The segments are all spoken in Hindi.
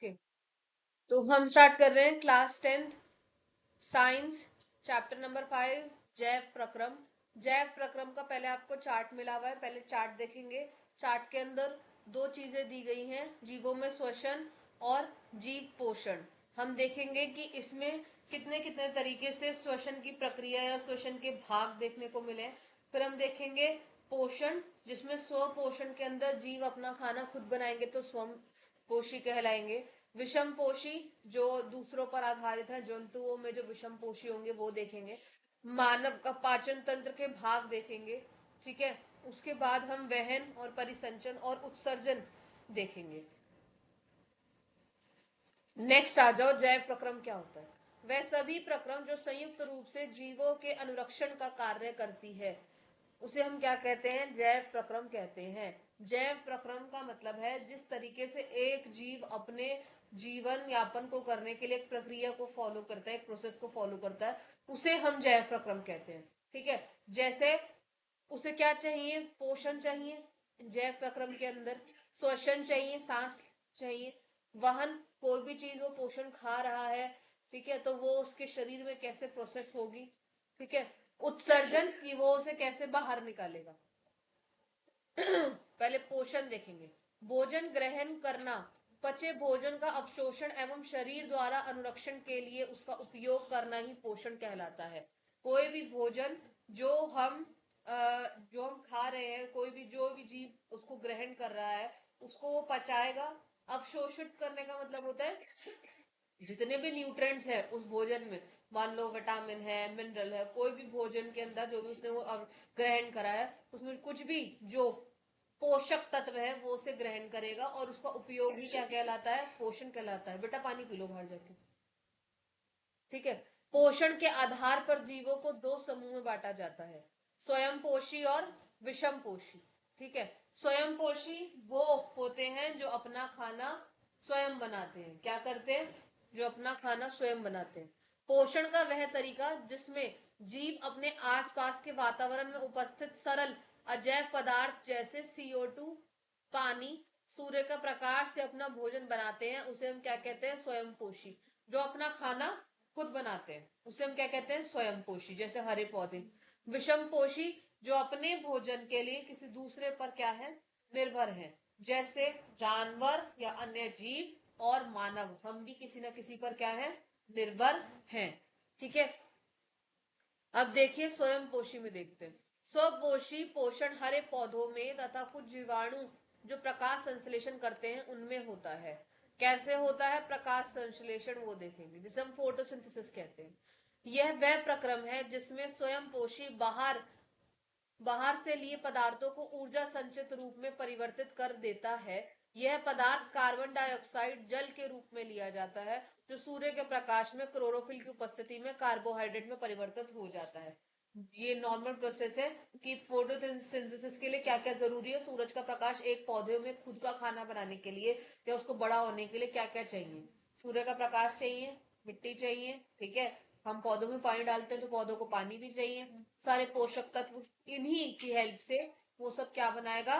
ओके, तो हम स्टार्ट कर रहे हैं class 10th science chapter number 5 जैव प्रक्रम। जैव प्रक्रम का पहले आपको चार्ट मिला हुआ है, पहले चार्ट देखेंगे। चार्ट के अंदर दो चीजें दी गई हैं, जीवों में श्वसन और जीव पोषण। हम देखेंगे कि इसमें कितने कितने तरीके से श्वसन की प्रक्रिया या श्वसन के भाग देखने को मिले। फिर हम देखेंगे पोषण, जिसमें स्व पोषण के अंदर जीव अपना खाना खुद बनाएंगे तो स्व पोषी कहलाएंगे। विषम पोषी जो दूसरों पर आधारित है, जंतुओं में जो विषम पोषी होंगे वो देखेंगे। मानव का पाचन तंत्र के भाग देखेंगे, ठीक है। उसके बाद हम वहन और परिसंचन और उत्सर्जन देखेंगे। नेक्स्ट आ जाओ, जैव प्रक्रम क्या होता है। वह सभी प्रक्रम जो संयुक्त रूप से जीवों के अनुरक्षण का कार्य करती है उसे हम क्या कहते हैं, जैव प्रक्रम कहते हैं। जैव प्रक्रम का मतलब है जिस तरीके से एक जीव अपने जीवन यापन को करने के लिए एक प्रक्रिया को फॉलो करता है, एक प्रोसेस को फॉलो करता है, उसे हम जैव प्रक्रम कहते हैं, ठीक है। जैसे उसे क्या चाहिए, पोषण चाहिए, जैव प्रक्रम के अंदर श्वसन चाहिए, सांस चाहिए, वहन, कोई भी चीज वो पोषण खा रहा है, ठीक है, तो वो उसके शरीर में कैसे प्रोसेस होगी, ठीक है। उत्सर्जन की वो उसे कैसे बाहर निकालेगा। पहले पोषण देखेंगे। भोजन ग्रहण करना, पचे भोजन का अवशोषण एवं शरीर द्वारा अनुरक्षण के लिए उसका उपयोग करना ही पोषण कहलाता है। कोई भी भोजन जो हम खा रहे हैं, कोई भी जो भी जीव उसको ग्रहण कर रहा है उसको वो पचाएगा। अवशोषित करने का मतलब होता है जितने भी न्यूट्रेंट्स है उस भोजन में, मान लो विटामिन है, मिनरल है, कोई भी भोजन के अंदर जो भी उसने वो ग्रहण करा है उसमें कुछ भी जो पोषक तत्व है वो उसे ग्रहण करेगा और उसका उपयोग ही क्या कहलाता है, पोषण कहलाता है। बेटा पानी पी लो बाहर जाके, ठीक है। पोषण के आधार पर जीवों को दो समूह में बांटा जाता है, स्वयं पोषी और विषम पोषी, ठीक है। स्वयं पोषी वो होते हैं जो अपना खाना स्वयं बनाते हैं, क्या करते हैं, जो अपना खाना स्वयं बनाते हैं। पोषण का वह तरीका जिसमें जीव अपने आसपास के वातावरण में उपस्थित सरल अजैव पदार्थ जैसे CO2, पानी, सूर्य का प्रकाश से अपना भोजन बनाते हैं उसे हम क्या कहते हैं, स्वयं पोषी। जो अपना खाना खुद बनाते हैं उसे हम क्या कहते हैं, स्वयं पोषी, जैसे हरे पौधे। विषम पोषी जो अपने भोजन के लिए किसी दूसरे पर क्या है, निर्भर है, जैसे जानवर या अन्य जीव और मानव, हम भी किसी न किसी पर क्या है, निर्भर हैं, ठीक है। अब देखिए स्वयं पोषी में देखते हैं। स्वपोषी पोषण हरे पौधों में तथा कुछ जीवाणु जो प्रकाश संश्लेषण करते हैं उनमें होता है। कैसे होता है प्रकाश संश्लेषण, वो देखेंगे, जिसे हम फोटोसिंथेसिस कहते हैं। यह वह प्रक्रम है जिसमें स्वयं पोषी बाहर बाहर से लिए पदार्थों को ऊर्जा संचित रूप में परिवर्तित कर देता है। यह पदार्थ कार्बन डाइऑक्साइड जल के रूप में लिया जाता है जो सूर्य के प्रकाश में क्लोरोफिल की उपस्थिति में कार्बोहाइड्रेट में परिवर्तित हो जाता है। ये नॉर्मल प्रोसेस है कि फोटोसिंथेसिस के लिए क्या क्या जरूरी है, सूरज का प्रकाश एक पौधे में खुद का खाना बनाने के लिए या उसको बड़ा होने के लिए क्या क्या चाहिए, सूर्य का प्रकाश चाहिए, मिट्टी चाहिए, ठीक है। हम पौधों में पानी डालते हैं तो पौधों को पानी भी चाहिए, सारे पोषक तत्व, इन्हीं की हेल्प से वो सब क्या बनाएगा,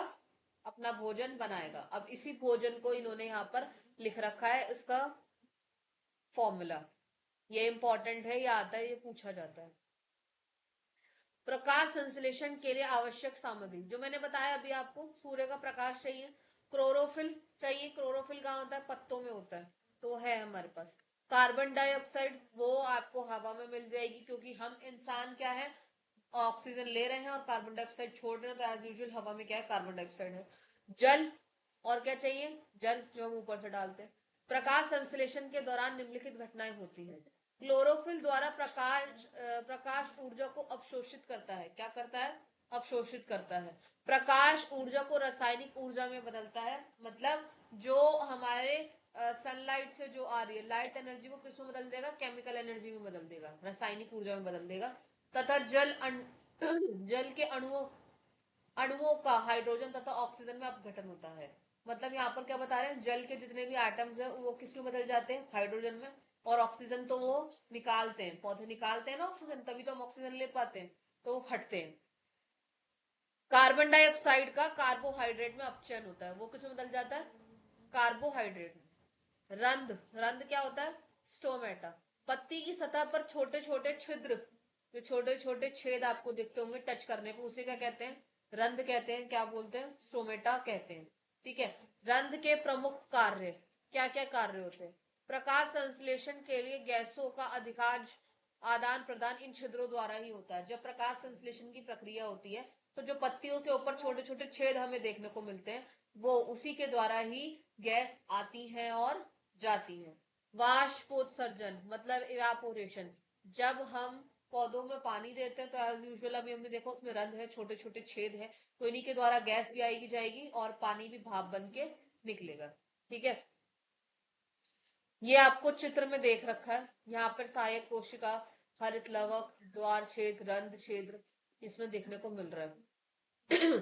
अपना भोजन बनाएगा। अब इसी भोजन को इन्होंने यहाँ पर लिख रखा है, इसका फॉर्मूला, ये इंपॉर्टेंट है, ये आता है, ये पूछा जाता है। प्रकाश संश्लेषण के लिए आवश्यक सामग्री जो मैंने बताया अभी आपको, सूर्य का प्रकाश चाहिए, क्लोरोफिल चाहिए, क्लोरोफिल कहाँ होता है, पत्तों में होता है, तो है हमारे पास। कार्बन डाइऑक्साइड वो आपको हवा में मिल जाएगी, क्योंकि हम इंसान क्या है, ऑक्सीजन ले रहे हैं और कार्बन डाइऑक्साइड छोड़ रहे हैं, तो एज यूजुअल हवा में क्या है, कार्बन डाइऑक्साइड है। जल, और क्या चाहिए, जल जो हम ऊपर से डालते हैं। प्रकाश संश्लेषण के दौरान निम्नलिखित घटनाएं होती है। क्लोरोफिल द्वारा प्रकाश ऊर्जा को अवशोषित करता है, क्या करता है, अवशोषित करता है। प्रकाश ऊर्जा को रासायनिक ऊर्जा में बदलता है, मतलब जो हमारे सनलाइट से जो आ रही है लाइट एनर्जी को किसमें बदल देगा, केमिकल एनर्जी में बदल देगा, रासायनिक ऊर्जा में बदल देगा। तथा जल के अणुओं का हाइड्रोजन तथा ऑक्सीजन में अपघटन होता है। मतलब यहाँ पर क्या बता रहे हैं, जल के जितने भी एटम्स हैं वो किस में बदल जाते हैं, हाइड्रोजन में, और ऑक्सीजन तो वो निकालते हैं, पौधे निकालते हैं ना ऑक्सीजन, तभी तो हम ऑक्सीजन ले पाते हैं, तो हटते हैं। कार्बन डाइऑक्साइड का कार्बोहाइड्रेट में अपचयन होता है, वो किसमें बदल जाता है, कार्बोहाइड्रेट में, रंध्र, रंध्र क्या होता है? स्टोमेटा। पत्ती की सतह पर छोटे छोटे छिद्र, जो छोटे छोटे छेद आपको दिखते होंगे टच करने पर, उसे क्या कहते हैं? रंध्र कहते हैं। क्या बोलते हैं? स्टोमेटा कहते हैं। ठीक है। रंध्र के प्रमुख कार्य, क्या क्या कार्य होते हैं? प्रकाश संश्लेषण के लिए गैसों का अधिकांश आदान प्रदान इन छिद्रों द्वारा ही होता है। जब प्रकाश संश्लेषण की प्रक्रिया होती है तो जो पत्तियों के ऊपर छोटे छोटे छेद हमें देखने को मिलते हैं, वो उसी के द्वारा ही गैस आती है और जाती है। वाष्पोत्सर्जन मतलब इवापोरेशन, जब हम पौधों में पानी देते हैं तो एज यूजुअल अभी हमने देखा उसमें रंध्र है, छोटे छोटे छेद है, तो इन्हीं के द्वारा गैस भी आएगी जाएगी और पानी भी भाप बन के निकलेगा। ठीक है। ये आपको चित्र में देख रखा है, यहाँ पर सहायक कोशिका, हरित लवक, द्वार क्षेत्र, रंध्र क्षेत्र इसमें देखने को मिल रहा है।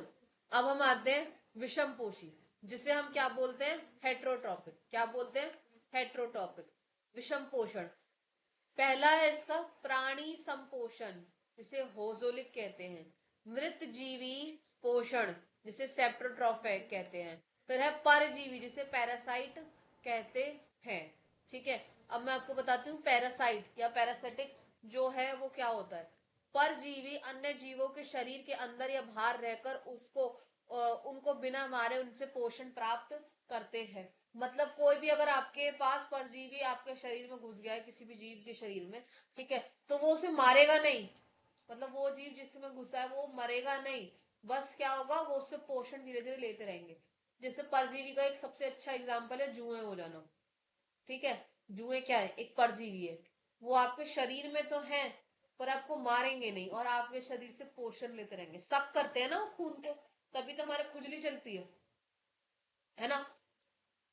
अब हम आते हैं विषम पोषी, जिसे हम क्या बोलते हैं? हेट्रोट्रॉपिक। क्या बोलते हैं? हेट्रोट्रॉपिक। विषम पोषण, पहला है इसका प्राणी संपोषण, जिसे होजोलिक कहते हैं। मृत जीवी पोषण, जिसे सेप्टोट्रॉफिक कहते हैं। फिर है परजीवी, जिसे पैरासाइट कहते हैं। ठीक है। अब मैं आपको बताती हूँ पैरासाइट या पैरासिटिक जो है वो क्या होता है। परजीवी अन्य जीवों के शरीर के अंदर या बाहर रहकर उसको उनको बिना मारे उनसे पोषण प्राप्त करते हैं। मतलब कोई भी अगर आपके पास परजीवी आपके शरीर में घुस गया है, किसी भी जीव के शरीर में, ठीक है, तो वो उसे मारेगा नहीं। मतलब वो जीव जिसमें घुसा है वो मरेगा नहीं, बस क्या होगा, वो उससे पोषण धीरे धीरे लेते रहेंगे। जैसे परजीवी का एक सबसे अच्छा एग्जाम्पल है जुए हो जाना। ठीक है। जुए क्या है? एक परजीवी है। वो आपके शरीर में तो है पर आपको मारेंगे नहीं और आपके शरीर से पोषण लेते रहेंगे। सक करते हैं ना वो खून को, तभी तो हमारे खुजली चलती है ना।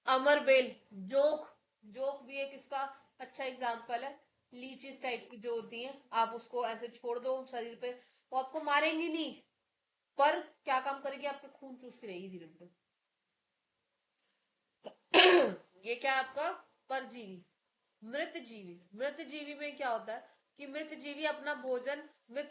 अमर बेल, जोक, जोक भी एक इसका अच्छा एग्जाम्पल है। लीचिस टाइप की जो होती हैं, आप उसको ऐसे छोड़ दो शरीर पे, वो आपको मारेंगी नहीं, पर क्या काम करेगी? आपके खून चूसती रहेगी धीरे धीरे। ये क्या है आपका? परजीवी। मृत जीवी, मृत जीवी में क्या होता है कि मृत जीवी अपना भोजन मृत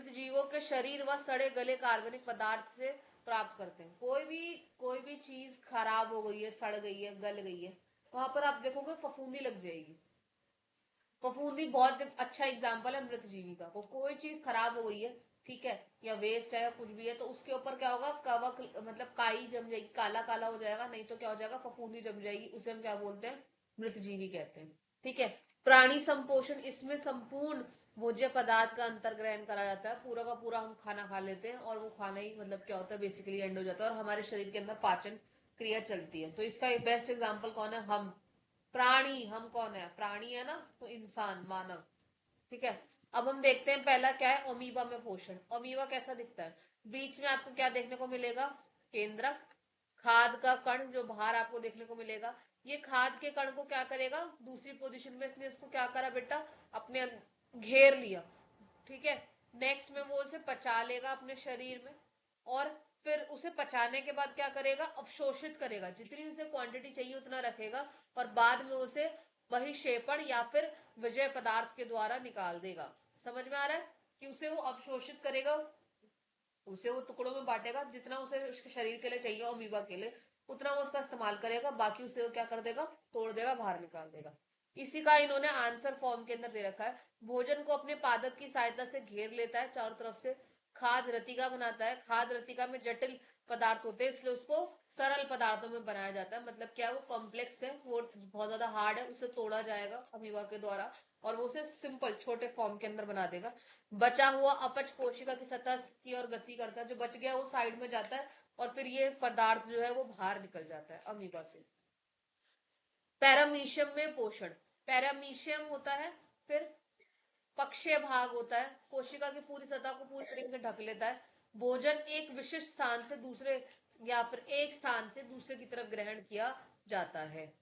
जीवों के शरीर व सड़े गले कार्बनिक पदार्थ से प्राप्त करते हैं। कोई भी चीज खराब हो गई है, सड़ गई है, गल गई है, वहां पर आप देखोगे फफूंदी लग जाएगी। फफूंदी बहुत अच्छा एग्जाम्पल है मृत जीवी का। कोई चीज खराब हो गई है, ठीक है, या वेस्ट है या कुछ भी है, तो उसके ऊपर क्या होगा? कवक मतलब काई जम जाएगी, काला काला हो जाएगा, नहीं तो क्या हो जाएगा? फफूंदी जम जाएगी। उसे हम क्या बोलते हैं? मृत जीवी कहते हैं। ठीक है। प्राणी संपोषण, इसमें संपूर्ण भोज्य पदार्थ का अंतर्ग्रहण करा जाता है। पूरा का पूरा हम खाना खा लेते हैं और वो खाना ही मतलब क्या होता है? बेसिकली एंड हो जाता है और हमारे शरीर के अंदर पाचन क्रिया चलती है। तो इसका एक बेस्ट एग्जाम्पल कौन है? हम। प्राणी, हम कौन है? प्राणी है ना, तो इंसान, मानव। ठीक है। अब हम देखते हैं पहला क्या है, अमीबा में पोषण। अमीबा कैसा दिखता है? बीच में आपको क्या देखने को मिलेगा? केंद्रक। खाद का कण जो बाहर आपको देखने को मिलेगा, ये खाद के कण को क्या करेगा? दूसरी पोजीशन में इसने इसको क्या करा बेटा? अपने घेर लिया। ठीक है। नेक्स्ट में वो उसे पचा लेगा अपने शरीर में, और फिर उसे पचाने के बाद क्या करेगा? अवशोषित करेगा, जितनी उसे क्वांटिटी चाहिए उतना रखेगा और बाद में उसे बहिक्षेपण या फिर विजय पदार्थ के द्वारा निकाल देगा। समझ में आ रहा है कि उसे वो अवशोषित करेगा, उसे वो टुकड़ों में बांटेगा, जितना उसे उसके शरीर के लिए चाहिए अमीबा के लिए उतना वो उसका इस्तेमाल करेगा, बाकी उसे वो क्या कर देगा? तोड़ देगा, बाहर निकाल देगा। इसी का इन्होंने आंसर फॉर्म के अंदर दे रखा है। भोजन को अपने पादप की सहायता से घेर लेता है चारों तरफ से। खाद रतिका बनाता है। खाद रतिका में जटिल पदार्थ होते हैं, इसलिए उसको सरल पदार्थों में बनाया जाता है। मतलब क्या, वो कॉम्प्लेक्स है, वो बहुत ज्यादा हार्ड है, उसे तोड़ा जाएगा अमीबा के द्वारा और वो उसे सिंपल छोटे फॉर्म के अंदर बना देगा। बचा हुआ अपच कोशिका की सतह की ओर गति करता है, जो बच गया वो साइड में जाता है और फिर ये पदार्थ जो है वो बाहर निकल जाता है अमीबा से। पैरामीशियम में पोषण, पैरामीशियम होता है, फिर पक्षीय भाग होता है, कोशिका की पूरी सतह को पूरी तरीके से ढक लेता है। भोजन एक विशिष्ट स्थान से दूसरे या फिर एक स्थान से दूसरे की तरफ ग्रहण किया जाता है।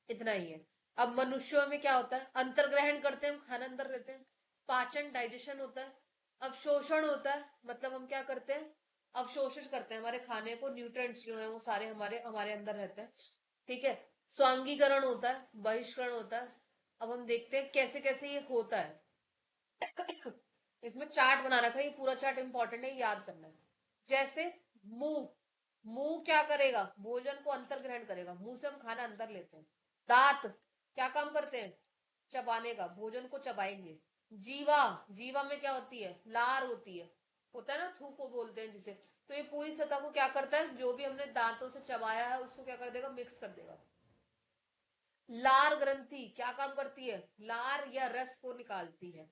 इतना ही है। अब मनुष्यों में क्या होता है? अंतर्ग्रहण करते हैं, हम खाना अंदर लेते हैं। पाचन, डाइजेशन होता है। अवशोषण होता है, मतलब हम क्या करते हैं? अवशोषित करते हैं हमारे खाने को, न्यूट्रिएंट्स जो है वो सारे हमारे हमारे अंदर रहते हैं। ठीक है। स्वांगीकरण होता है, बहिष्करण होता है। अब हम देखते हैं कैसे कैसे ये होता है। इसमें चार्ट बना रखा है, ये पूरा चार्ट इंपॉर्टेंट है, याद करना है। जैसे मुंह, मुंह क्या करेगा? भोजन को अंतर ग्रहण करेगा, मुंह से हम खाना अंदर लेते हैं। दांत क्या काम करते हैं? चबाने का, भोजन को चबाएंगे। जीवा, जीवा में क्या होती है? लार होती है, होता है ना, थूक को बोलते हैं जिसे। तो ये पूरी सतह को क्या करता है? जो भी हमने दांतों से चबाया है उसको क्या कर देगा? मिक्स कर देगा। लार ग्रंथि क्या काम करती है? लार या रस को निकालती है।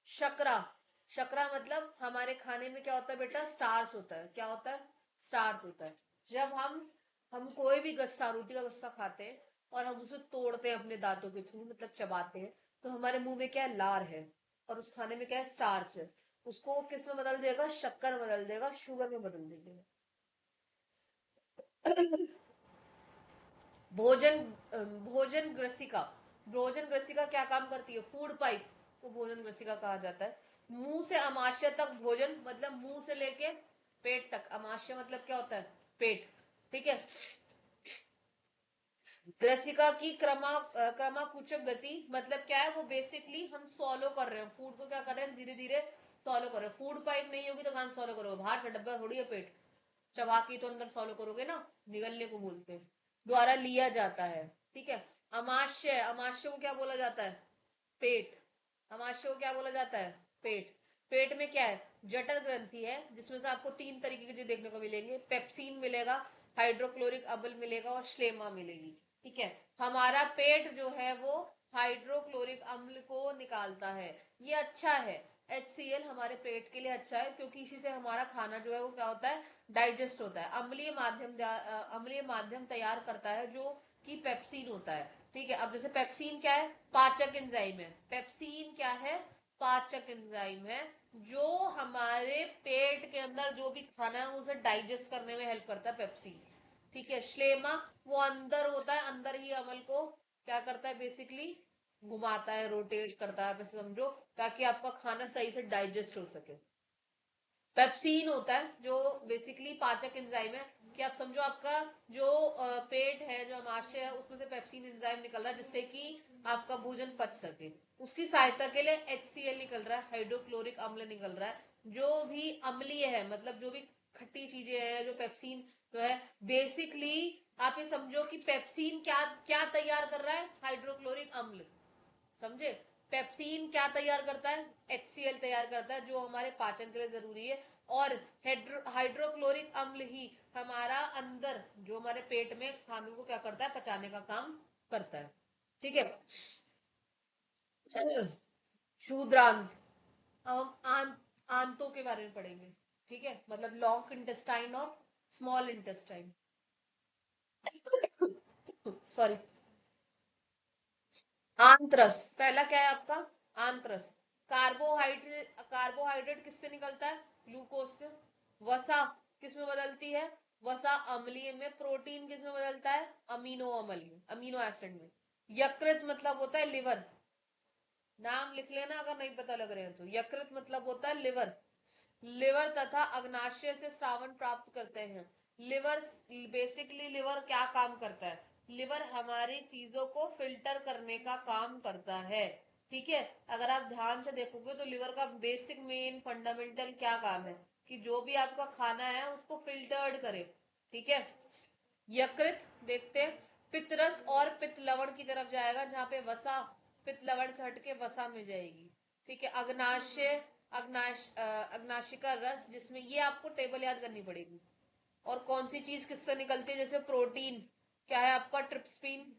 शकरा, शकरा मतलब हमारे खाने में क्या होता है बेटा? स्टार्च होता है। क्या होता है? स्टार्च होता है। जब हम कोई भी गस्सा, रोटी का गस्सा खाते हैं और हम उसे तोड़ते हैं अपने दांतों के थ्रू, मतलब चबाते हैं, तो हमारे मुंह में क्या है? लार है। और उस खाने में क्या है? स्टार्च है। उसको किस में बदल देगा? शक्कर बदल देगा, शुगर में बदल देगा। भोजन भोजन ग्रसिका, भोजन ग्रसिका क्या काम करती है? फूड पाइप को भोजन ग्रसिका कहा जाता है। मुंह से अमाशय तक भोजन, मतलब मुंह से लेके पेट तक। अमाशय मतलब क्या होता है? पेट। ठीक है। ग्रसिका की क्रमाकुचक गति मतलब क्या है? वो बेसिकली हम सॉलो कर रहे हैं फूड को, क्या कर रहे हैं? धीरे धीरे सॉलो कर रहे हैं। फूड पाइप नहीं होगी तो कहां सॉलो करोगे? बाहर से डब्बा थोड़ी है पेट, चबा के तो अंदर सॉलो करोगे ना, निगलने को बोलते हैं। द्वारा लिया जाता है। ठीक है। अमाशय, अमाशय को क्या बोला जाता है? पेट। अमाशय को क्या बोला जाता है? पेट। पेट में क्या है? जठर ग्रंथि है, जिसमें से आपको तीन तरीके की चीज देखने को मिलेंगे। पेप्सिन मिलेगा, हाइड्रोक्लोरिक अम्ल मिलेगा और श्लेमा मिलेगी। ठीक है। हमारा पेट जो है वो हाइड्रोक्लोरिक अम्ल को निकालता है। ये अच्छा है, HCl हमारे पेट के लिए अच्छा है, क्योंकि इसी से हमारा खाना जो है वो क्या होता है? डाइजेस्ट होता है। अम्लीय माध्यम तैयार करता है जो कि पेप्सिन होता है। ठीक है। अब जैसे पेप्सिन क्या है? पाचक एंजाइम है। पेप्सिन क्या है? पाचक एंजाइम है, जो हमारे पेट के अंदर जो भी खाना है उसे डाइजेस्ट करने में हेल्प करता है, पेप्सिन। ठीक है। श्लेमा वो अंदर होता है, अंदर ही अमल को क्या करता है? बेसिकली घुमाता है, रोटेट करता है, वैसे समझो, ताकि आपका खाना सही से डाइजेस्ट हो सके। पेप्सिन होता है जो बेसिकली पाचक एंजाइम है, कि आप समझो आपका जो पेट है, जो अमाशय है, उसमें से पेप्सिन एंजाइम निकल रहा है, जिससे कि आपका भोजन पच सके। उसकी सहायता के लिए HCl निकल रहा है, हाइड्रोक्लोरिक अम्ल निकल रहा है। जो भी अम्लीय है, मतलब जो भी खट्टी चीजें हैं, जो पेप्सिन जो है, बेसिकली आप ये समझो कि पेप्सिन क्या क्या तैयार कर रहा है? हाइड्रोक्लोरिक अम्ल। समझे? पेप्सिन क्या तैयार करता है? HCl तैयार करता है, जो हमारे पाचन के लिए जरूरी है। और हाइड्रोक्लोरिक अम्ल ही हमारा अंदर जो हमारे पेट में खानों को क्या करता है? पचाने का काम करता है। ठीक है। शूद्रांत, अब हम आंतों के बारे में पढ़ेंगे। ठीक है, मतलब लॉन्ग इंटेस्टाइन और स्मॉल इंटेस्टाइन। सॉरी। आंत्रस, पहला क्या है आपका? आंत्रस। कार्बोहाइड्रेट किससे निकलता है? ग्लूकोज से। वसा किस में बदलती है? वसा अम्लीय में। प्रोटीन किस में बदलता है? अमीनो अम्ल में, अमीनो एसिड में। यकृत मतलब होता है लिवर। नाम लिख लेना अगर नहीं पता लग रहे हैं तो। यकृत मतलब होता है लिवर। लिवर तथा अग्नाशय से श्रावण प्राप्त करते हैं। लिवर, बेसिकली लिवर क्या काम करता है? लिवर हमारी चीजों को फिल्टर करने का काम करता है। ठीक है। अगर आप ध्यान से देखोगे तो लिवर का बेसिक मेन फंडामेंटल क्या काम है? कि जो भी आपका खाना है उसको फिल्टर्ड करे। ठीक है। यकृत देखते हैं, पितरस और पित्त लवण की तरफ जाएगा, जहां पे वसा पित्त लवण से हटके वसा में जाएगी। ठीक है। अग्नाशय, अग्नाशिका रस, जिसमें ये आपको टेबल याद करनी पड़ेगी। और कौन सी चीज किससे निकलती है? जैसे प्रोटीन क्या है आपका? ट्रिप्सिन।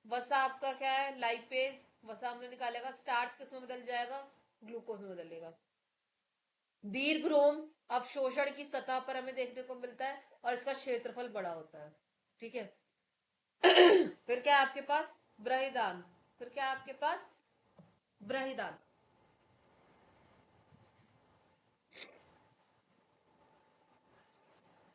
वसा आपका क्या है? लाइपेज। वसा हमने निकालेगा। स्टार्च किस में बदल जाएगा? ग्लूकोज में बदलेगा। दीर्घ रोम अवशोषण की सतह पर हमें देखने को मिलता है, और इसका क्षेत्रफल बड़ा होता है। ठीक है। फिर क्या है आपके पास? बृहदान्त। फिर क्या है आपके पास? बृहदान्त।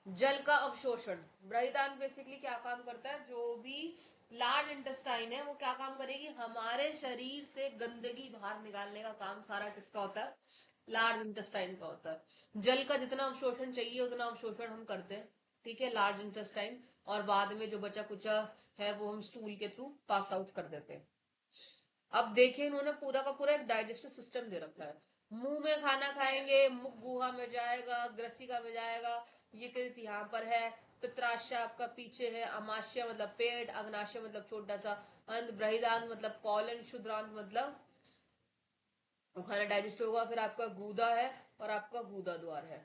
जल का अवशोषण। बृहदान्त बेसिकली क्या काम करता है? जो भी लार्ज इंटेस्टाइन है वो क्या काम करेगी? हमारे शरीर से गंदगी बाहर निकालने का काम सारा किसका होता है? लार्ज इंटेस्टाइन का होता है। जल का जितना अवशोषण चाहिए उतना अवशोषण हम करते हैं। ठीक है, लार्ज इंटेस्टाइन। और बाद में जो बचा कुचा है वो हम स्टूल के थ्रू पास आउट कर देते हैं। अब देखिए, इन्होंने पूरा का पूरा एक डाइजेस्टिव सिस्टम दे रखा है। मुंह में खाना खाएंगे, मुख गुहा में जाएगा, ग्रसिका में जाएगा, यकृत यहाँ पर है, पित्राशय आपका पीछे है, अमाशय मतलब पेट, अग्नाशय मतलब छोटा सा अंत, बृहदांत मतलब कॉलन, क्षुद्रांत मतलब खाना डाइजेस्ट होगा। फिर आपका गूदा है और आपका गूदा द्वार है।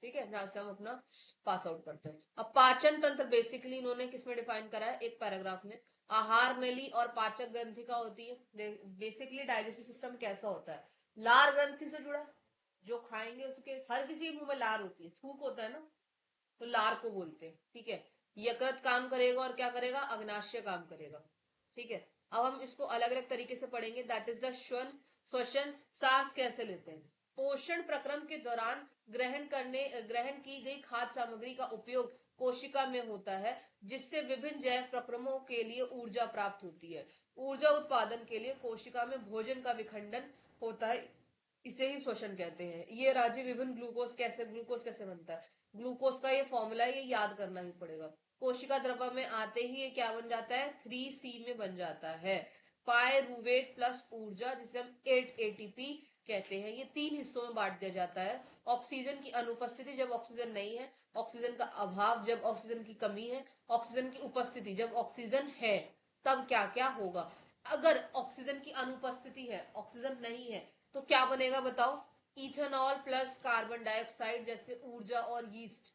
ठीक है, जहां से हम अपना पास आउट करते हैं। अब पाचन तंत्र बेसिकली इन्होंने किसमें डिफाइन करा है, एक पैराग्राफ में। आहार नली और पाचक ग्रंथि का होती है। बेसिकली डाइजेस्टिव सिस्टम कैसा होता है, लार ग्रंथि से जुड़ा। जो खाएंगे उसके, हर किसी के मुंह में लार होती है, थूक होता है ना, तो लार को बोलते हैं। ठीक है, यकृत काम करेगा और क्या करेगा, अग्नाशय काम करेगा। ठीक है, अब हम इसको अलग अलग तरीके से पढ़ेंगे। दैट इज द श्वसन, सांस कैसे लेते हैं। पोषण प्रक्रम के दौरान ग्रहण की गई खाद्य सामग्री का उपयोग कोशिका में होता है, जिससे विभिन्न जैव प्रक्रमों के लिए ऊर्जा प्राप्त होती है। ऊर्जा उत्पादन के लिए कोशिका में भोजन का विखंडन होता है, इसे ही श्वसन कहते हैं। ये राज्य विभिन्न ग्लूकोज कैसे बनता है, ग्लूकोज का ये फॉर्मूला ये याद करना ही पड़ेगा। कोशिका द्रव्य में आते ही ये क्या बन जाता है, 3C में बन जाता है, पायरूवेट प्लस ऊर्जा, जिसे हम 8 ATP कहते हैं। ये 3 हिस्सों में बांट दिया जाता है। ऑक्सीजन की अनुपस्थिति, जब ऑक्सीजन नहीं है। ऑक्सीजन का अभाव, जब ऑक्सीजन की कमी है। ऑक्सीजन की उपस्थिति, जब ऑक्सीजन है तब क्या क्या होगा। अगर ऑक्सीजन की अनुपस्थिति है, ऑक्सीजन नहीं है, तो क्या बनेगा बताओ, इथेनॉल प्लस कार्बन डाइऑक्साइड जैसे ऊर्जा और यीस्ट।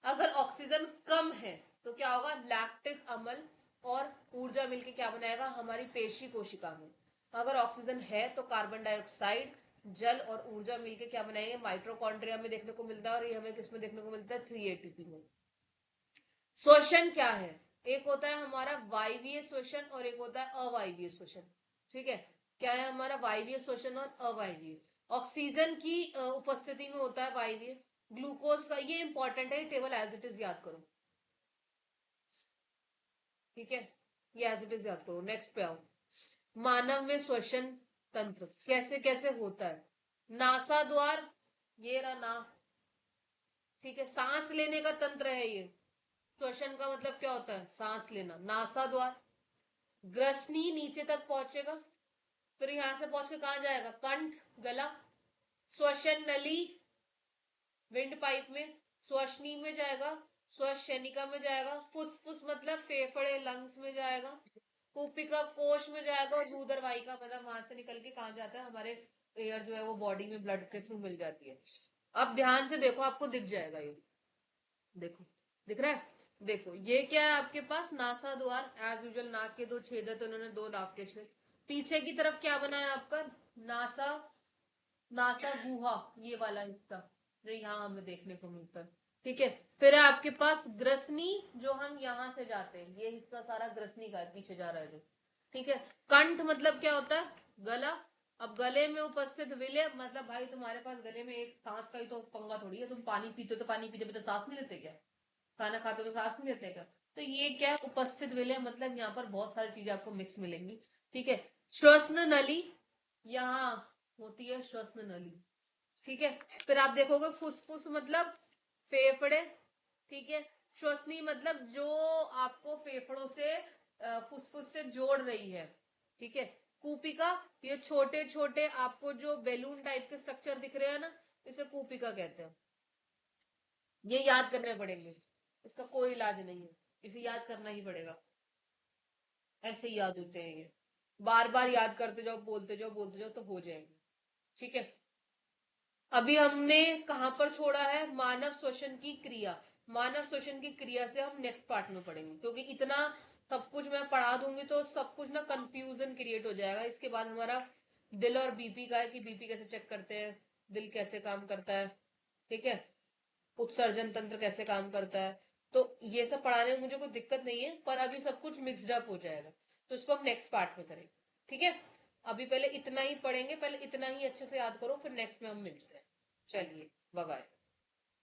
अगर ऑक्सीजन कम है तो क्या होगा, लैक्टिक अम्ल और ऊर्जा मिलके क्या बनाएगा, हमारी पेशी कोशिका में। अगर ऑक्सीजन है तो कार्बन डाइऑक्साइड, जल और ऊर्जा मिलके क्या बनाएंगे, माइट्रोकॉन्ड्रिया में देखने को मिलता है, और ये हमें किसमें देखने को मिलता है, 3 ATP में। श्वसन क्या है, एक होता है हमारा वायवीय श्वसन और एक होता है अवायवीय श्वसन। ठीक है, क्या है हमारा वायवीय श्वसन और अवायवीय। ऑक्सीजन की उपस्थिति में होता है वायवीय। ग्लूकोज का, ये इंपॉर्टेंट है, टेबल एज इट इज याद करो। ठीक है, ये एज इट इज याद करो। नेक्स्ट पे आओ, मानव में श्वसन तंत्र कैसे कैसे होता है। नासा द्वार, ये रहा ना। ठीक है, सांस लेने का तंत्र है ये। श्वसन का मतलब क्या होता है, सांस लेना, नासा द्वार। ग्रसनी नीचे तक पहुंचेगा, फिर यहां से पहुंच के कहा जाएगा, कंठ, गला। श्वसन नली विंड पाइप में, श्वसनी में जाएगा, श्वसनिका में जाएगा, फुसफुस मतलब फेफड़े लंग्स में जाएगा, कूपिका कोश में जाएगा, और भूदरवाहिका मतलब वहां से निकल के कहा जाता है, हमारे एयर जो है वो बॉडी में ब्लड के थ्रू मिल जाती है। अब ध्यान से देखो, आपको दिख जाएगा ये, देखो दिख रहा है। देखो ये क्या है आपके पास, नासा द्वार। एज यूजुअल नाक के 2 छेद है तो उन्होंने 2 नाक के छेद। पीछे की तरफ क्या बना है आपका, नासा, नासा गुहा, ये वाला हिस्सा जो यहाँ हमें देखने को मिलता है। ठीक है, फिर है आपके पास ग्रसनी, जो हम यहाँ से जाते हैं, ये हिस्सा सारा ग्रसनी का है, पीछे जा रहा है जो। ठीक है, कंठ मतलब क्या होता है, गला। अब गले में उपस्थित विलय मतलब भाई तुम्हारे पास गले में एक सांस का ही तो पंगा थोड़ी है, तुम पानी पीते हो तो पानी पीते पीते सांस नहीं लेते क्या, खाना खाते हो तो सांस नहीं लेते क्या। तो ये क्या, उपस्थित विलय मतलब यहाँ पर बहुत सारी चीजें आपको मिक्स मिलेंगी। ठीक है, श्वसन नली, यहाँ होती है श्वसन नली। ठीक है, फिर आप देखोगे फुसफुस मतलब फेफड़े। ठीक है, श्वसनी मतलब जो आपको फेफड़ों से फुसफुस से जोड़ रही है। ठीक है, कूपिका, ये छोटे छोटे आपको जो बैलून टाइप के स्ट्रक्चर दिख रहे हैं ना, इसे कूपिका कहते हैं। ये याद करने पड़ेंगे, इसका कोई इलाज नहीं है, इसे याद करना ही पड़ेगा। ऐसे ही याद होते हैं ये, बार बार याद करते जाओ, बोलते जाओ बोलते जाओ तो हो जाएंगे। ठीक है, अभी हमने कहां पर छोड़ा है, मानव श्वसन की क्रिया। मानव श्वसन की क्रिया से हम नेक्स्ट पार्ट में पढ़ेंगे, क्योंकि इतना सब कुछ मैं पढ़ा दूंगी तो सब कुछ ना कंफ्यूजन क्रिएट हो जाएगा। इसके बाद हमारा दिल और बीपी का है, कि बीपी कैसे चेक करते हैं, दिल कैसे काम करता है। ठीक है, उत्सर्जन तंत्र कैसे काम करता है। तो ये सब पढ़ाने में मुझे कोई दिक्कत नहीं है, पर अभी सब कुछ मिक्सड अप हो जाएगा, तो इसको हम नेक्स्ट पार्ट में करेंगे। ठीक है, अभी पहले इतना ही पढ़ेंगे, पहले इतना ही अच्छे से याद करो, फिर नेक्स्ट में हम मिलते हैं। चलिए, बाय बाय।